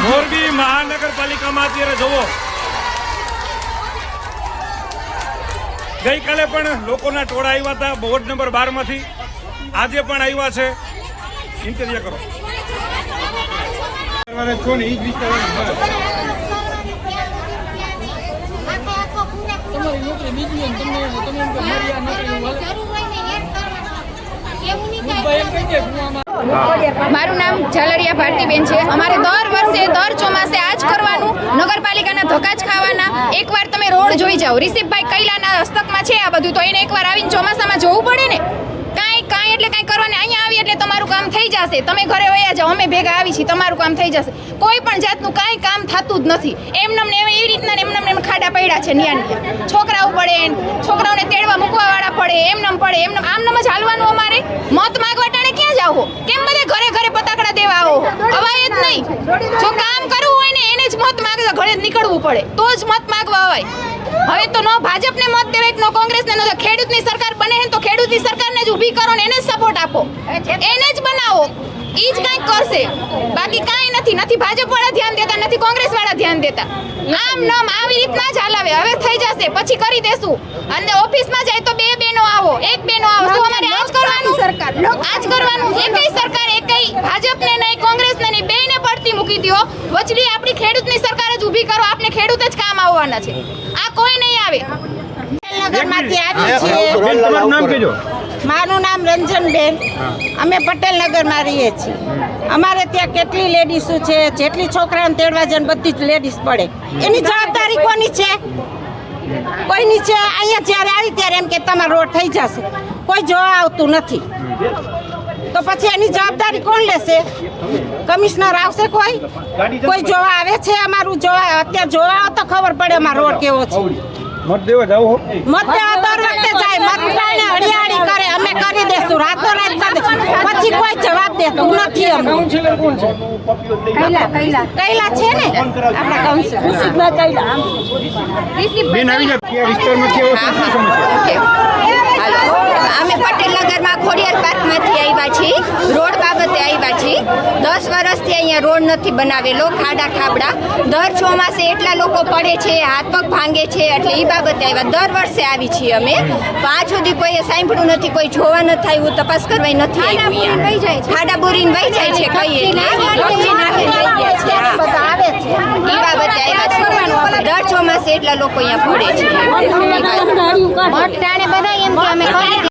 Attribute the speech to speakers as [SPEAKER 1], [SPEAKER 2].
[SPEAKER 1] મોરબી મહાનગરપાલિકામાં અત્યારે જુઓ, ગઈકાલે પણ લોકોના ટોળા આવ્યા હતા વોર્ડ નંબર 12 માંથી, આજે પણ આવ્યા છે. ઇન્ટરવ્યુ કરો.
[SPEAKER 2] મારું નામ ઝાલરિયા ભારતીબેન છે. અમારે દર વર્ષે દર ચોમાસે આ જ કરવાનું, નગરપાલિકાના ધક્કા જ ખાવાના. એકવાર તમે રોડ જોઈ જાઓ, રિષભભાઈ કૈલાના હસ્તકમાં છે આ બધું, તો એને એકવાર આવીને ચોમાસામાં જોવું પડે ને. કાંઈ એટલે કાંઈ કરવાને અહીંયા આવી એટલે તમારું કામ થઈ જશે. તમે ઘરે વયા જાઓ, અમે ભેગા આવી છીએ, તમારું કામ થઈ જશે. કોઈ પણ જાતનું કાંઈ કામ થતું જ નથી. એમને એવી રીતના એમને ખાડા પડ્યા છે. ન્યા છોકરાઓ પડે, છોકરાઓને તેડવા મૂકવાવાળા પડે, એમને આમનામ જ હાલવાનું. અમારે મત માગવા ટાણે ક્યાં જાવ? કેમ બધે ઘરે ઘરે પતાકડા દેવા આવો? અવાય જ નહીં. જો કામ કરવું હોય ને એને જ મત માગવા ઘરે નીકળવું પડે, તો જ મત માગવા અવાય. હવે તો નો ભાજપને મત દેવે, નો કોંગ્રેસને, નો ખેડૂતની સરકાર બને તો ખેડૂતની સરકારને જ ઊભી કરો ને એને જ સપોર્ટ આપો, એને જ બનાવો. ઈ જ કંઈક કરશે, બાકી કાંઈ નથી. નથી ભાજપ વાળા ધ્યાન દેતા, નથી કોંગ્રેસ વાળા ધ્યાન દેતા. આમ નામ આવી રીતના જ હલાવે. હવે થઈ જશે, પછી કરી દેશું. અને ઓફિસમાં જાય તો બે બેનો આવો, એક બેનો આવો. શું અમારે આજ કરવાનું? સરકાર આજ કરવાનું. એકઈ સરકાર, એકઈ ભાજપને નહીં કોંગ્રેસને નહીં, બેયને પડતી મૂકી દો. વચડી આપણી ખેડૂતની સરકાર જ ઊભી કરો. આપણે ખેડૂત જ કામ આવવાના છે, આ કોઈ નહીં આવે.
[SPEAKER 3] નગરમાંથી આવી છીએ. મારું નામ રંજનબેન. અમે પટેલનગરમાં રહીએ છીએ. અમારે ત્યાં કેટલી લેડીઝો છે, જેટલી છોકરાઓને તેડવા જઈને બધી જ લેડીઝ પડે. એની જવાબદારી કોની છે? કોઈની છે? અહીંયા જ્યારે આવી ત્યારે એમ કે તમારો રોડ થઈ જશે, કોઈ જોવા આવતું નથી. તો પછી એની જવાબદારી કોણ લેશે? કમિશનર આવશે? કોઈ જોવા આવે છે? અમારું જોવા અત્યારે જોવા આવો તો ખબર પડે અમારો રોડ કેવો છે.
[SPEAKER 1] મત દેવા જાવ,
[SPEAKER 3] મત દેવા દર વખતે જાય, મત લઈને હરિયાળી કરે. અમે કરી દેશું, રાતો રાત કરી દેશું. પછી કોઈ જવાબ દેતું નથી. અમને કૈલા છે ને આપણા કાઉન્સિલર કૈલા.
[SPEAKER 2] અમે પટેલનગરમાં ખોડિયાર પાર્કમાંથી આવ્યા છીએ, રોડ બાબતે આવ્યા છીએ. 10 વર્ષથી અહીંયા રોડ નથી બનાવેલો, ખાડા ખાબડા. દર ચોમાસે એટલા લોકો પડે છે, હાથ પગ ભાંગે છે, એટલે એ બાબતે આવ્યા. દર વર્ષે આવી છીએ અમે. આજ સુધી કોઈએ સાંભળ્યું નથી, કોઈ જોવા નથી આવ્યું, તપાસ કરવા નથી આવ્યું. ખાડા બોરીને વહી જાય છે, કહીએ એ બાબતે આવ્યા છે. દર ચોમાસે એટલા લોકો અહીંયા પડે છે.